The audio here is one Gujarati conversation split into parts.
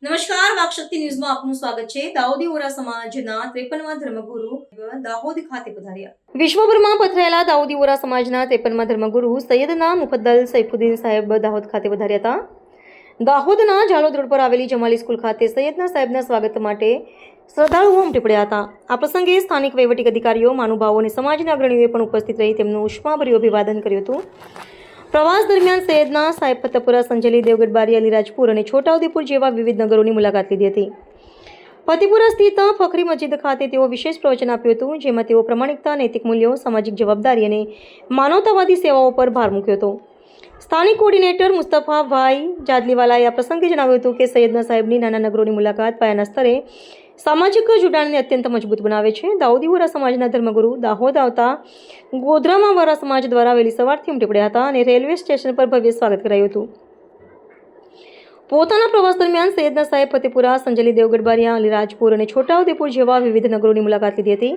નમસ્કાર, વાકશક્તિ ન્યૂઝમાં આપનું સ્વાગત છે. દાઉદી વોરા સમાજના 53મા ધર્મગુરુ દાહોદ ખાતે પધાર્યા. વિશ્વભરમાં પથરાયેલા દાઉદી વોરા સમાજના 53મા ધર્મગુરુ સૈયદના મુફદ્દલ સૈફુદ્દીન સાહેબ દાહોદ ખાતે પધાર્યા હતા. દાહોદના ઝાલોદ રોડ પર આવેલી જમાલી સ્કૂલ ખાતે સૈયદના સાહેબના સ્વાગત માટે શ્રદ્ધાળુઓ ઉમટી પડ્યા હતા. આ પ્રસંગે સ્થાનિક વહીવટી અધિકારીઓ, મહાનુભાવો અને સમાજના અગ્રણીઓએ પણ ઉપસ્થિત રહી તેમનું ઉષ્માભર્યું અભિવાદન કર્યું હતું. પ્રવાસ દરમિયાન સૈયદના સાહેબ ફતેપુરા, સંજેલી, દેવગઢ બારી, અલીરાજપુર અને છોટાઉદેપુર જેવા વિવિધ નગરોની મુલાકાત લીધી હતી. ફતેપુરા સ્થિત ફખરી મસ્જિદ ખાતે તેઓ વિશેષ પ્રવચન આપ્યું હતું, જેમાં તેઓ પ્રમાણિકતા, નૈતિક મૂલ્યો, સામાજિક જવાબદારી અને માનવતાવાદી સેવાઓ પર ભાર મૂક્યો હતો. સ્થાનિક કોર્ડિનેટર મુસ્તફાભાઈ જાદલીવાલાએ આ પ્રસંગે જણાવ્યું હતું કે સૈયદના સાહેબની નાના નગરોની મુલાકાત પાયાના સ્તરે સામાજિક જોડાણને અત્યંત મજબૂત બનાવે છે. દાઉદી વોરા સમાજના ધર્મગુરુ દાહોદ આવતા ગોધરામાં વોરા સમાજ દ્વારા વહેલી સવારથી ઉમટી પડ્યા હતા અને રેલવે સ્ટેશન પર ભવ્ય સ્વાગત કરાયું હતું. પોતાના પ્રવાસ દરમિયાન સૈયદના સાહેબ ફતેપુરા, સંજેલી, દેવગઢ બારિયા, અલીરાજપુર અને છોટાઉદેપુર જેવા વિવિધ નગરોની મુલાકાત લીધી હતી,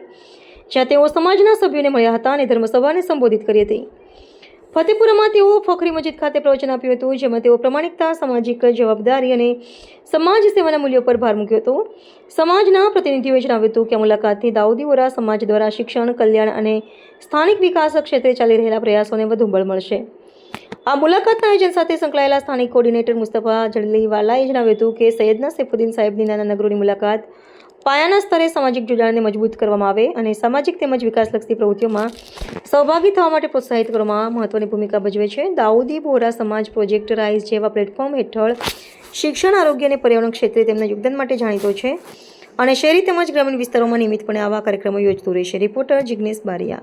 જ્યાં તેઓ સમાજના સભ્યોને મળ્યા હતા અને ધર્મસભાને સંબોધિત કરી હતી. ફતેપુરામાં તેઓ ફખરી મસ્જિદ ખાતે પ્રવચન આપ્યું હતું, જેમાં તેઓ પ્રમાણિકતા, સામાજિક જવાબદારી અને સમાજ સેવાના મૂલ્યો પર ભાર મૂક્યો હતો. સમાજના પ્રતિનિધિઓએ જણાવ્યું હતું કે આ મુલાકાતથી દાઉદી વોરા સમાજ દ્વારા શિક્ષણ, કલ્યાણ અને સ્થાનિક વિકાસ ક્ષેત્રે ચાલી રહેલા પ્રયાસોને વધુ બળ મળશે. આ મુલાકાતના આયોજન સાથે સંકળાયેલા સ્થાનિક કોર્ડિનેટર મુસ્તફા જાદલીવાલાએ જણાવ્યું હતું કે સૈયદના સૈફુદ્દીન સાહેબની નાના નગરોની મુલાકાત પાયાના સ્તરે સામાજિક જોડાણને મજબૂત કરવામાં આવે અને સામાજિક તેમજ વિકાસલક્ષી પ્રવૃત્તિઓમાં સહભાગી થવા માટે પ્રોત્સાહિત કરવામાં મહત્વની ભૂમિકા ભજવે છે. દાઉદી વોરા સમાજ પ્રોજેક્ટ રાઇઝ જેવા પ્લેટફોર્મ હેઠળ શિક્ષણ, આરોગ્ય અને પર્યાવરણ ક્ષેત્રે તેમના યોગદાન માટે જાણીતો છે અને શહેરી તેમજ ગ્રામીણ વિસ્તારોમાં નિયમિતપણે આવા કાર્યક્રમો યોજતું રહેશે. રિપોર્ટર જિગ્નેશ બારિયા.